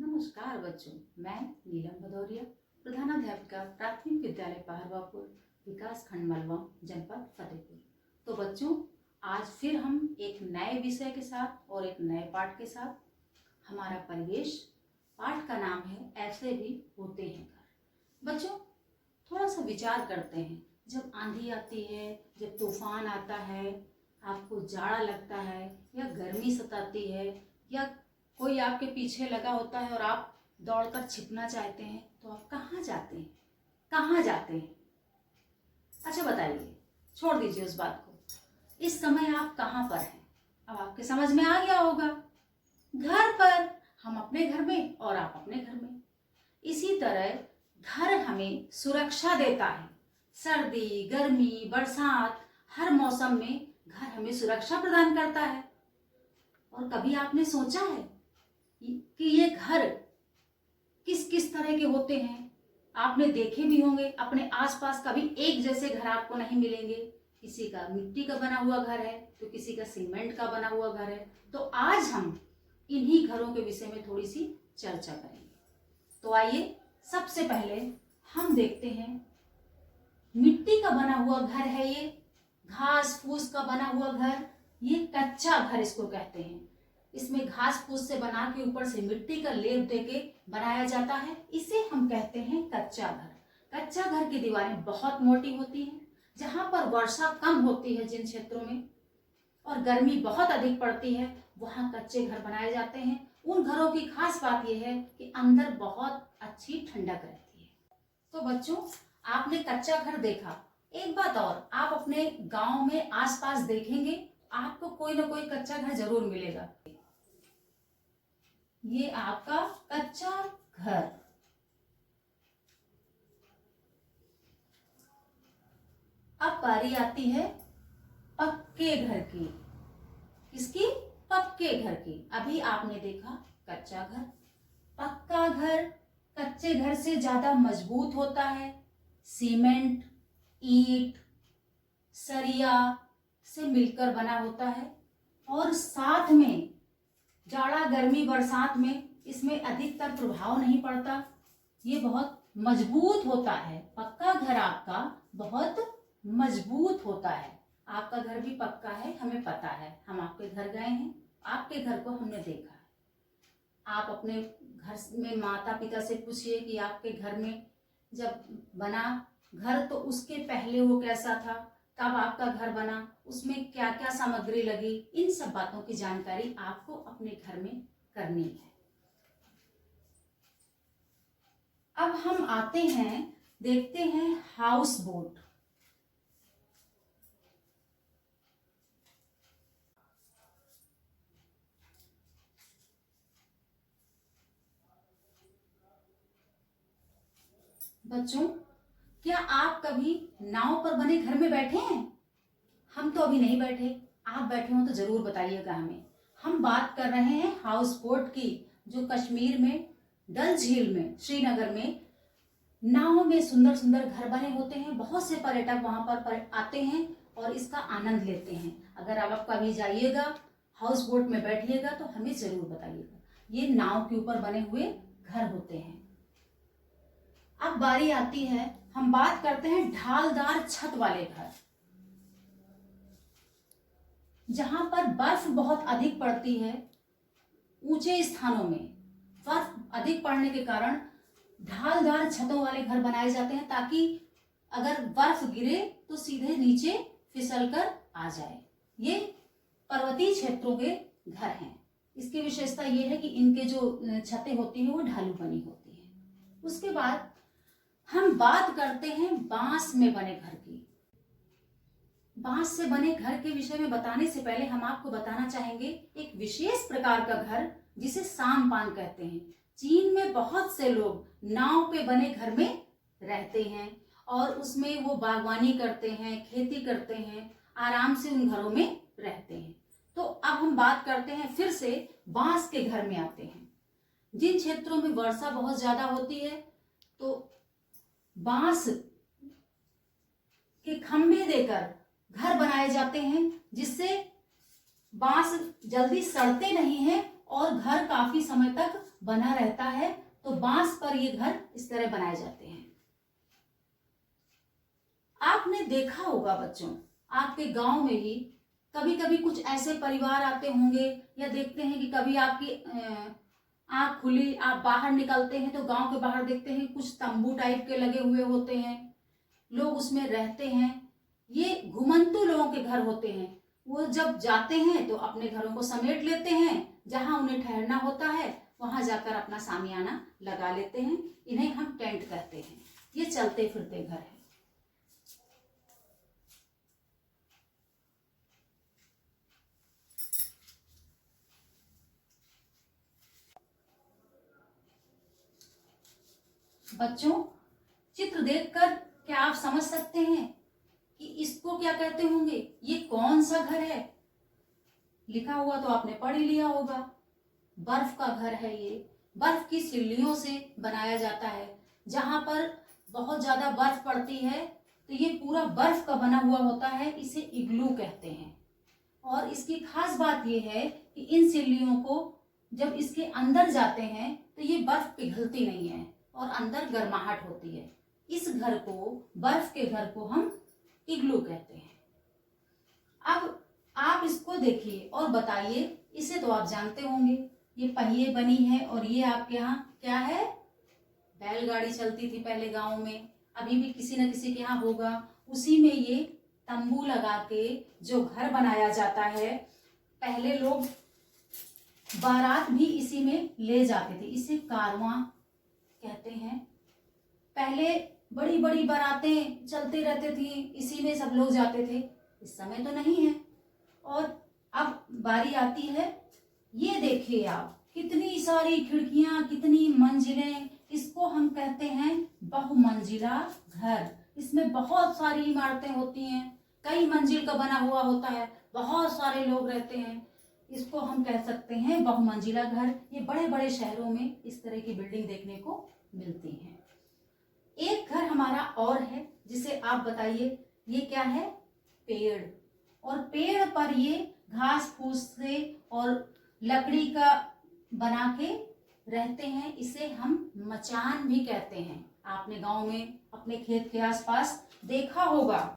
नमस्कार बच्चों, मैं नीलम भदौरिया, प्रधानाध्यापिका प्राथमिक विद्यालय पहरवापुर, विकास खंड मलवा, जनपद फतेहपुर। तो बच्चों, आज फिर हम एक नए विषय के साथ और एक नए पाठ के साथ। हमारा परिवेश पाठ का नाम है ऐसे भी होते हैं घर। बच्चों, थोड़ा सा विचार करते हैं, जब आंधी आती है, जब तूफान आता है, आपको जाड़ा लगता है या गर्मी सताती है या कोई आपके पीछे लगा होता है और आप दौड़कर छिपना चाहते हैं, तो आप कहाँ जाते हैं? कहाँ जाते हैं? अच्छा बताइए, छोड़ दीजिए उस बात को। इस समय आप कहाँ पर हैं? अब आपके समझ में आ गया होगा, घर पर। हम अपने घर में और आप अपने घर में। इसी तरह घर हमें सुरक्षा देता है। सर्दी, गर्मी, बरसात, हर मौसम में घर हमें सुरक्षा प्रदान करता है। और कभी आपने सोचा है कि ये घर किस किस तरह के होते हैं? आपने देखे भी होंगे, अपने आसपास कभी एक जैसे घर आपको नहीं मिलेंगे। किसी का मिट्टी का बना हुआ घर है तो किसी का सीमेंट का बना हुआ घर है। तो आज हम इन्हीं घरों के विषय में थोड़ी सी चर्चा करेंगे। तो आइए, सबसे पहले हम देखते हैं, मिट्टी का बना हुआ घर है ये, घास फूस का बना हुआ घर, ये कच्चा घर इसको कहते हैं। इसमें घास फूस से बना के ऊपर से मिट्टी का लेप देके बनाया जाता है, इसे हम कहते हैं कच्चा घर। कच्चा घर की दीवारें बहुत मोटी होती हैं। जहां पर वर्षा कम होती है, जिन क्षेत्रों में, और गर्मी बहुत अधिक पड़ती है, वहां कच्चे घर बनाए जाते हैं। उन घरों की खास बात यह है कि अंदर बहुत अच्छी ठंडक रहती है। तो बच्चों, आपने कच्चा घर देखा। एक बात और, आप अपने गांव में आसपास देखेंगे, आपको कोई ना कोई कच्चा घर जरूर मिलेगा। ये आपका कच्चा घर। अब बारी आती है पक्के घर की। किसकी? पक्के घर की। अभी आपने देखा कच्चा घर। पक्का घर कच्चे घर से ज्यादा मजबूत होता है। सीमेंट, ईंट, सरिया से मिलकर बना होता है और साथ में जाड़ा, गर्मी, बरसात में इसमें अधिकतर प्रभाव नहीं पड़ता। ये बहुत मजबूत होता है। पक्का घर आपका बहुत मजबूत होता है। आपका घर भी पक्का है, हमें पता है। हम आपके घर गए हैं, आपके घर को हमने देखा है। आप अपने घर में माता पिता से पूछिए कि आपके घर में जब बना घर तो उसके पहले वो कैसा था, कब आपका घर बना, उसमें क्या क्या सामग्री लगी। इन सब बातों की जानकारी आपको अपने घर में करनी है। अब हम आते हैं, देखते हैं हाउस बोट। बच्चों, क्या आप कभी नाव पर बने घर में बैठे हैं? हम तो अभी नहीं बैठे। आप बैठे हो तो जरूर बताइएगा हमें। हम बात कर रहे हैं हाउस बोट की, जो कश्मीर में डल झील में, श्रीनगर में नाव में सुंदर सुंदर घर बने होते हैं। बहुत से पर्यटक वहां पर आते हैं और इसका आनंद लेते हैं। अगर आप कभी जाइएगा, हाउस बोट में बैठिएगा तो हमें जरूर बताइएगा। ये नाव के ऊपर बने हुए घर होते हैं। अब बारी आती है, हम बात करते हैं ढालदार छत वाले घर। जहां पर बर्फ बहुत अधिक पड़ती है, ऊंचे स्थानों में बर्फ अधिक पड़ने के कारण ढालदार छतों वाले घर बनाए जाते हैं, ताकि अगर बर्फ गिरे तो सीधे नीचे फिसल कर आ जाए। ये पर्वतीय क्षेत्रों के घर हैं। इसकी विशेषता ये है कि इनके जो छतें होती हैं वो ढालू बनी होती है। उसके बाद हम बात करते हैं बांस में बने घर की। बांस से बने घर के विषय में बताने से पहले हम आपको बताना चाहेंगे एक विशेष प्रकार का घर जिसे सामपान कहते हैं। चीन में बहुत से लोग नाव पे बने घर में रहते हैं और उसमें वो बागवानी करते हैं, खेती करते हैं, आराम से उन घरों में रहते हैं। तो अब हम बात करते हैं, फिर से बांस के घर में आते हैं। जिन क्षेत्रों में वर्षा बहुत ज्यादा होती है तो बांस के खंभे देकर घर बनाए जाते हैं, जिससे बांस जल्दी सड़ते नहीं हैं और घर काफी समय तक बना रहता है तो बांस पर ये घर इस तरह बनाए जाते हैं। आपने देखा होगा बच्चों, आपके गांव में ही कभी कभी कुछ ऐसे परिवार आते होंगे या देखते हैं कि कभी आपकी आंख खुली, आप बाहर निकलते हैं तो गांव के बाहर देखते हैं कुछ तंबू टाइप के लगे हुए होते हैं, लोग उसमें रहते हैं। ये घुमंतू लोगों के घर होते हैं। वो जब जाते हैं तो अपने घरों को समेट लेते हैं, जहां उन्हें ठहरना होता है वहां जाकर अपना सामियाना लगा लेते हैं। इन्हें हम टेंट कहते हैं। ये चलते फिरते घर है। बच्चों, चित्र देखकर क्या आप समझ सकते हैं कि इसको क्या कहते होंगे? ये कौन सा घर है? लिखा हुआ तो आपने पढ़ ही लिया होगा। बर्फ का घर है ये। बर्फ की सिल्लियों से बनाया जाता है। जहां पर बहुत ज्यादा बर्फ पड़ती है तो ये पूरा बर्फ का बना हुआ होता है। इसे इग्लू कहते हैं। और इसकी खास बात ये है कि इन सिल्लियों को जब इसके अंदर जाते हैं तो ये बर्फ पिघलती नहीं है और अंदर गर्माहट होती है। इस घर को, बर्फ के घर को हम इग्लू कहते हैं। अब आप इसको देखिए और बताइए, इसे तो आप जानते होंगे, ये पहिए बनी है और ये आपके यहाँ क्या है? बैलगाड़ी चलती थी पहले गांव में, अभी भी किसी न किसी के यहाँ होगा। उसी में ये तंबू लगा के जो घर बनाया जाता है, पहले लोग बारात भी इसी में ले जाते थे। इसे कारवां कहते हैं। पहले बड़ी बड़ी बारातें चलते रहते थी, इसी में सब लोग जाते थे। इस समय तो नहीं है। और अब बारी आती है, ये देखिए आप, कितनी सारी खिड़कियां, कितनी मंजिलें। इसको हम कहते हैं बहुमंजिला घर। इसमें बहुत सारी इमारतें होती हैं, कई मंजिल का बना हुआ होता है, बहुत सारे लोग रहते हैं। इसको हम कह सकते हैं बहुमंजिला घर। ये बड़े बड़े शहरों में इस तरह की बिल्डिंग देखने को मिलती हैं। एक घर हमारा और है, जिसे आप बताइए, ये क्या है? पेड़। और पेड़ पर ये घास फूस से और लकड़ी का बना के रहते हैं। इसे हम मचान भी कहते हैं। आपने गांव में अपने खेत के आसपास देखा होगा।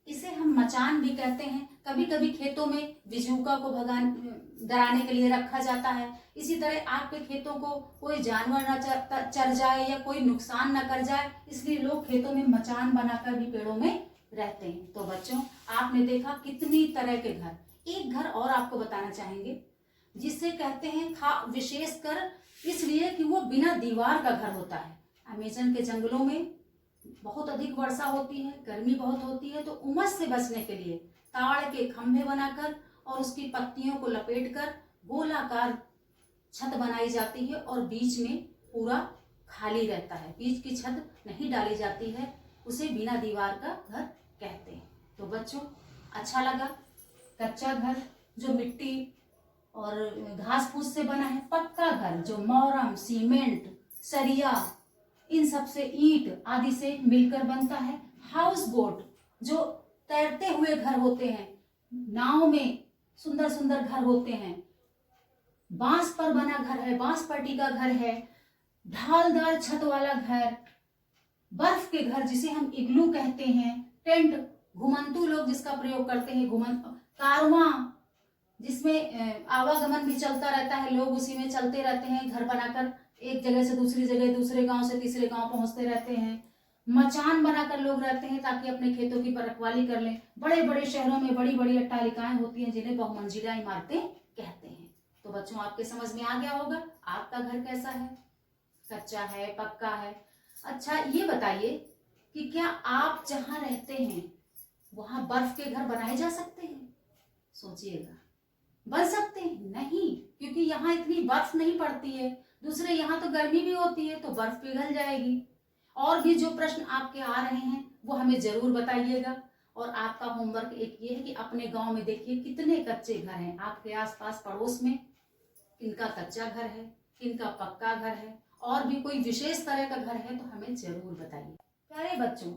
इसे हम मचान भी कहते हैं। कभी कभी खेतों में बिजूका को डराने के लिए रखा जाता है। इसी तरह आपके खेतों को कोई जानवर न चर जाए या कोई नुकसान न कर जाए, इसलिए लोग खेतों में मचान बनाकर भी पेड़ों में रहते हैं। तो बच्चों, आपने देखा कितनी तरह के घर। एक घर और आपको बताना चाहेंगे, जिसे कहते हैं विशेषकर इसलिए कि वो बिना दीवार का घर होता है। अमेज़न के जंगलों में बहुत अधिक वर्षा होती है, गर्मी बहुत होती है, तो उमस से बचने के लिए ताड़ के खंभे बनाकर और उसकी पत्तियों को लपेटकर गोलाकार छत बनाई जाती है और बीच में पूरा खाली रहता है। बीच की छत नहीं डाली जाती है। उसे बिना दीवार का घर कहते हैं। तो बच्चों, अच्छा लगा? कच्चा घर जो मिट्टी और घास फूस से बना है, पक्का घर जो मोरम, सीमेंट, सरिया, इन सब से, ईंट आदि से मिलकर बनता है। हाउस बोट जो तैरते हुए घर होते हैं, नाव में सुंदर सुंदर घर होते हैं। बांस पर बना घर है, बांस पट्टी का घर है। ढालदार छत वाला घर, बर्फ के घर जिसे हम इग्लू कहते हैं। टेंट, घुमंतू लोग जिसका प्रयोग करते हैं, कारवां जिसमें आवागमन भी चलता रहता है, लोग उसी में चलते रहते हैं, घर बनाकर एक जगह से दूसरी जगह, दूसरे गांव से तीसरे गांव पहुंचते रहते हैं। मचान बनाकर लोग रहते हैं ताकि अपने खेतों की रखवाली कर लें। बड़े बड़े शहरों में बड़ी बड़ी अट्टालिकाएं होती हैं जिन्हें बहुमंजिला इमारतें कहते हैं। तो बच्चों, आपके समझ में आ गया होगा आपका घर कैसा है, कच्चा है, पक्का है। अच्छा, ये बताइए कि क्या आप जहां रहते हैं वहां बर्फ के घर बनाए जा सकते हैं? सोचिएगा, बन सकते हैं? नहीं, क्योंकि यहाँ इतनी बर्फ नहीं पड़ती है। दूसरे यहाँ तो गर्मी भी होती है, तो बर्फ पिघल जाएगी। और भी जो प्रश्न आपके आ रहे हैं वो हमें जरूर बताइएगा। और आपका होमवर्क एक ये है कि अपने गांव में देखिए कितने कच्चे घर हैं। आपके आसपास पड़ोस में किनका कच्चा घर है, किनका पक्का घर है, और भी कोई विशेष तरह का घर है तो हमें जरूर बताइए। प्यारे बच्चों,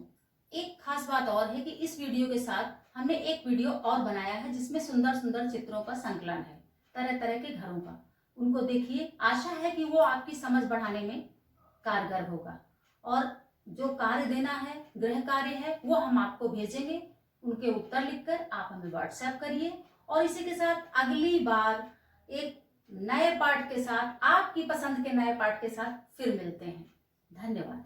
एक खास बात और है कि इस वीडियो के साथ हमने एक वीडियो और बनाया है जिसमें सुंदर सुंदर चित्रों का संकलन है। तरह तरह के घरों का। उनको देखिए, आशा है कि वो आपकी समझ बढ़ाने में कारगर होगा। और जो कार्य देना है, गृह कार्य है, वो हम आपको भेजेंगे। उनके उत्तर लिखकर आप हमें व्हाट्सएप करिए। और इसी के साथ अगली बार एक नए पाठ के साथ, आपकी पसंद के नए पाठ के साथ फिर मिलते हैं। धन्यवाद।